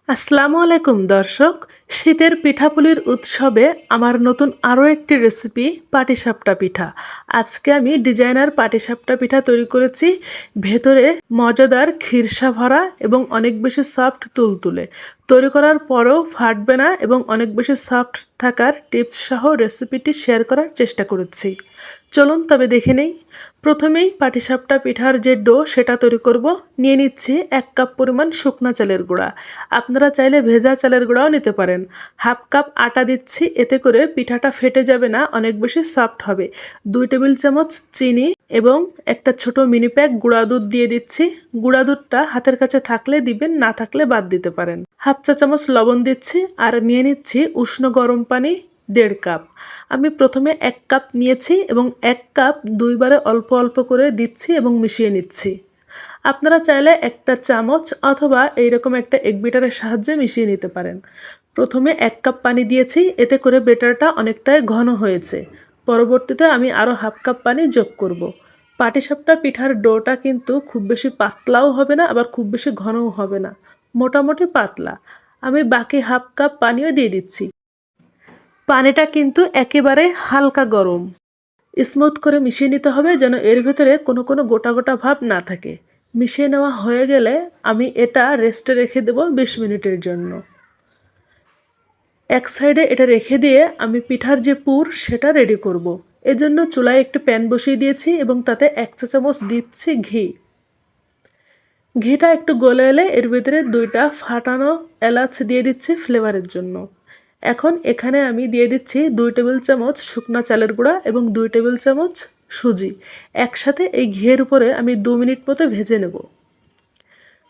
আসসালামু আলাইকুম দর্শক। শীতের পিঠাপুলির উৎসবে আমার নতুন আরও একটি রেসিপি পাটিসাপটা পিঠা। আজকে আমি ডিজাইনার পাটিসাপটা পিঠা তৈরি করেছি। ভেতরে মজাদার খিরসা ভরা এবং অনেক বেশি সফট তুলতুলে। তৈরি করার পরেও ফাটবে না এবং অনেক বেশি সফট থাকার টিপস সহ রেসিপিটি শেয়ার করার চেষ্টা করেছি। চলুন তবে দেখে নেই। প্রথমেই পাটিসাপটা পিঠার যে ডো সেটা তৈরি করব। নিয়ে নিচ্ছি 1 কাপ পরিমাণ শুকনা চালের গুঁড়া। আপনারা চাইলে ভেজা চালের গুঁড়াও নিতে পারেন। হাফ কাপ আটা দিচ্ছি, এতে করে পিঠাটা ফেটে যাবে না, অনেক বেশি সফট হবে। 2 টেবিল চামচ চিনি এবং একটা ছোট মিনি প্যাক গুঁড়া দুধ দিয়ে দিচ্ছি। গুঁড়া দুধটা হাতের কাছে থাকলে দিবেন, না থাকলে বাদ দিতে পারেন। হাফ চা চামচ লবণ দিচ্ছি আর নিয়ে নিচ্ছি উষ্ণ গরম পানি 1.5 কাপ। আমি প্রথমে 1 কাপ নিয়েছি এবং 1 কাপ দুইবারে অল্প অল্প করে দিচ্ছি এবং মিশিয়ে নিচ্ছি। আপনারা চাইলে একটা চামচ অথবা এইরকম একটা এগ বিটারের সাহায্যে মিশিয়ে নিতে পারেন। প্রথমে 1 কাপ পানি দিয়েছি, এতে করে বেটারটা অনেকটাই ঘন হয়েছে। পরবর্তীতে আমি আরও হাফ কাপ পানি যোগ করব। পাটিসাপটা পিঠার ডোটা কিন্তু খুব বেশি পাতলাও হবে না, আবার খুব বেশি ঘনও হবে না, মোটামুটি পাতলা। আমি বাকি হাফ কাপ পানিও দিয়ে দিচ্ছি। পানিটা কিন্তু একেবারে হালকা গরম। স্মুথ করে মিশিয়ে নিতে হবে যেন এর ভেতরে কোনো গোটা গোটা ভাব না থাকে। মিশিয়ে নেওয়া হয়ে গেলে আমি এটা রেস্টে রেখে দেব 20 মিনিটের জন্য। এক সাইডে এটা রেখে দিয়ে আমি পিঠার যে পুর সেটা রেডি করব। এজন্য চুলায় একটি প্যান বসিয়ে দিয়েছি এবং তাতে 1 চা চামচ দিচ্ছি ঘি। ঘিটা একটু গলে এলে এর ভিতরে 2টা ফাটানো এলাচ দিয়ে দিচ্ছি ফ্লেভারের জন্য। এখন এখানে আমি দিয়ে দিচ্ছি 2 টেবিল চামচ শুকনা চালের গুঁড়া এবং 2 টেবিল চামচ সুজি। একসাথে এই ঘিয়ের উপরে আমি 2 মিনিট মতো ভেজে নেব।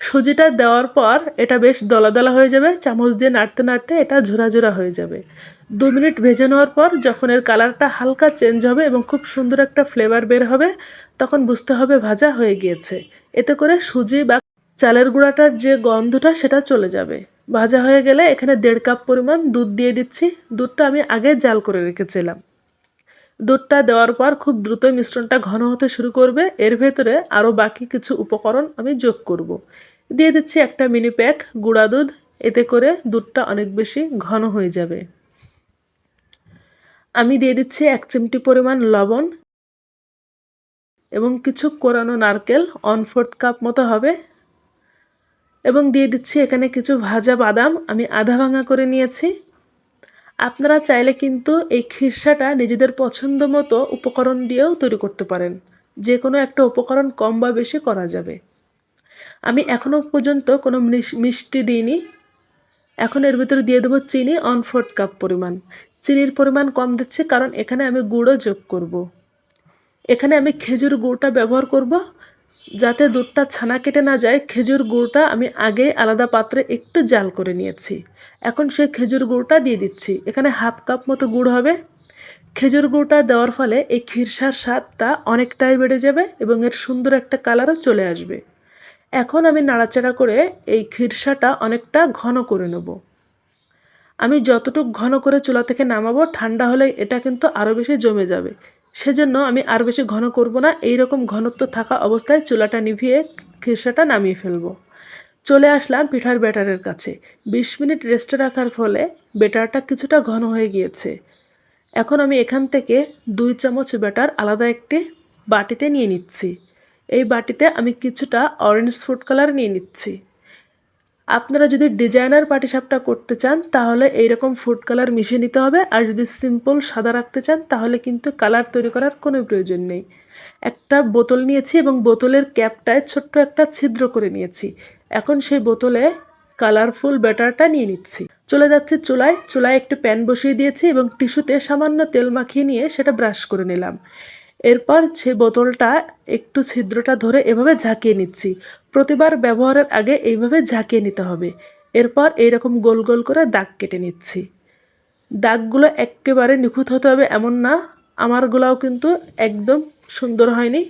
সুজিটা দেওয়ার পর এটা বেশ দলা দলা হয়ে যাবে, চামচ দিয়ে নাড়তে নাড়তে এটা ঝোরা ঝোরা হয়ে যাবে। 2 মিনিট ভেজে নেওয়ার পর যখন এর কালারটা হালকা চেঞ্জ হবে এবং খুব সুন্দর একটা ফ্লেভার বের হবে, তখন বুঝতে হবে ভাজা হয়ে গিয়েছে। এতে করে সুজি বা চালের গুঁড়াটার যে গন্ধটা সেটা চলে যাবে। ভাজা হয়ে গেলে এখানে 1.5 কাপ পরিমাণ দুধ দিয়ে দিচ্ছি। দুধটা আমি আগে জাল করে রেখেছিলাম। দুধটা দেওয়ার পর খুব দ্রুত মিশ্রণটা ঘন হতে শুরু করবে। এর ভেতরে আরও বাকি কিছু উপকরণ আমি যোগ করব। দিয়ে দিচ্ছি একটা মিনি প্যাক গুঁড়া দুধ, এতে করে দুধটা অনেক বেশি ঘন হয়ে যাবে। আমি দিয়ে দিচ্ছি 1 চিমটি পরিমাণ লবণ এবং কিছু কোরানো নারকেল 1/4 কাপ মতো হবে, এবং দিয়ে দিচ্ছি এখানে কিছু ভাজা বাদাম আমি আধা ভাঙা করে নিয়েছি। আপনারা চাইলে কিন্তু এই খিরসাটা নিজেদের পছন্দ মতো উপকরণ দিয়েও তৈরি করতে পারেন। যে কোনো একটা উপকরণ কম বা বেশি করা যাবে। আমি এখনও পর্যন্ত কোনো মিষ্টি দিইনি। এখন এর ভিতরে দিয়ে দেবো চিনি 1/4 কাপ পরিমাণ। চিনির পরিমাণ কম দিচ্ছি কারণ এখানে আমি গুঁড়ো যোগ করব। এখানে আমি খেজুর গুড়টা ব্যবহার করব। যাতে দুধটা ছানা কেটে না যায়, খেজুর গুড়টা আমি আগে আলাদা পাত্রে একটু জাল করে নিয়েছি। এখন সেই খেজুর গুড়টা দিয়ে দিচ্ছি। এখানে হাফ কাপ মতো গুড় হবে। খেজুর গুড়টা দেওয়ার ফলে এই খিরসার স্বাদটা অনেকটাই বেড়ে যাবে এবং এর সুন্দর একটা কালারও চলে আসবে। এখন আমি নাড়াচাড়া করে এই খিরসাটা অনেকটা ঘন করে নেব। আমি যতটুকু ঘন করে চুলা থেকে নামাবো, ঠান্ডা হলে এটা কিন্তু আরও বেশি জমে যাবে। সেজন্য আমি আর বেশি ঘন করব না। এইরকম ঘনত্ব থাকা অবস্থায় চুলাটা নিভিয়ে খিরসাটা নামিয়ে ফেলবো। চলে আসলাম পিঠার ব্যাটারের কাছে। 20 মিনিট রেস্টে রাখার ফলে ব্যাটারটা কিছুটা ঘন হয়ে গিয়েছে। এখন আমি এখান থেকে 2 চামচ ব্যাটার আলাদা একটি বাটিতে নিয়ে নিচ্ছি। এই বাটিতে আমি কিছুটা অরেঞ্জ ফুড কালার নিয়ে নিচ্ছি। আপনারা যদি ডিজাইনার পাটিসাপটা করতে চান তাহলে এইরকম ফুড কালার মিশিয়ে নিতে হবে, আর যদি সিম্পল সাদা রাখতে চান তাহলে কিন্তু কালার তৈরি করার কোনো প্রয়োজন নেই। একটা বোতল নিয়েছি এবং বোতলের ক্যাপটায় ছোট্ট একটা ছিদ্র করে নিয়েছি। এখন সেই বোতলে কালারফুল ব্যাটারটা নিয়ে নিচ্ছি। চলে যাচ্ছি চুলায় একটু প্যান বসিয়ে দিয়েছি এবং টিস্যুতে সামান্য তেল মাখিয়ে নিয়ে সেটা ব্রাশ করে নিলাম। এরপর সেই বোতলটা একটু ছিদ্রটা ধরে এভাবে ঝাঁকিয়ে নিচ্ছি। প্রতিবার ব্যবহারের আগে এইভাবে ঝাঁকিয়ে নিতে হবে। এরপর এইরকম গোল গোল করে দাগ কেটে নিচ্ছি। দাগগুলো একেবারে নিখুঁত হতে হবে এমন না, আমারগুলাও কিন্তু একদম সুন্দর হয়নি।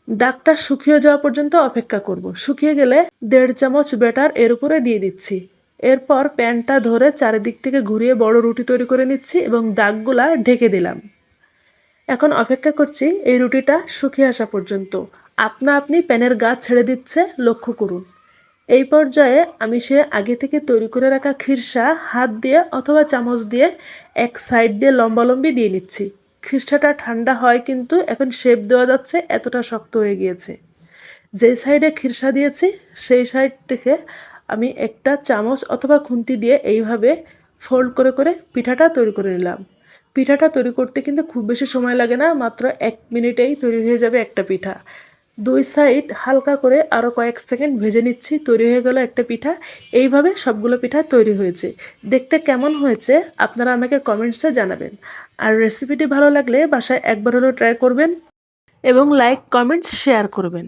দাগটা শুকিয়ে যাওয়া পর্যন্ত অপেক্ষা করব। শুকিয়ে গেলে 1.5 চামচ ব্যাটার এর উপরে দিয়ে দিচ্ছি। এরপর প্যানটা ধরে চারিদিক থেকে ঘুরিয়ে বড় রুটি তৈরি করে নিচ্ছি এবং দাগগুলা ঢেকে দিলাম। এখন অপেক্ষা করছি এই রুটিটা শুকিয়ে আসা পর্যন্ত। আপনা আপনি প্যানের গা ছেড়ে দিচ্ছে, লক্ষ্য করুন। এই পর্যায়ে আমি সে আগে থেকে তৈরি করে রাখা খিরসা হাত দিয়ে অথবা চামচ দিয়ে এক সাইড দিয়ে লম্বালম্বি দিয়ে নিচ্ছি। খিরসাটা ঠান্ডা হয় কিন্তু এখন শেপ দেওয়া যাচ্ছে, এতটা শক্ত হয়ে গিয়েছে। যেই সাইডে খিরসা দিয়েছি সেই সাইড থেকে আমি একটা চামচ অথবা খুন্তি দিয়ে এইভাবে ফোল্ড করে করে পিঠাটা তৈরি করে নিলাম। পিঠাটা তৈরি করতে কিন্তু খুব বেশি সময় লাগে না, মাত্র 1 মিনিটেই তৈরি হয়ে যাবে একটা পিঠা। দুই সাইড হালকা করে আরও কয়েক সেকেন্ড ভেজে নিচ্ছি, তৈরি হয়ে গেল একটা পিঠা। এইভাবে সবগুলো পিঠা তৈরি হয়েছে। দেখতে কেমন হয়েছে আপনারা আমাকে কমেন্টসে জানাবেন। আর রেসিপিটি ভালো লাগলে বাসায় একবার হলেও ট্রাই করবেন এবং লাইক কমেন্টস শেয়ার করবেন।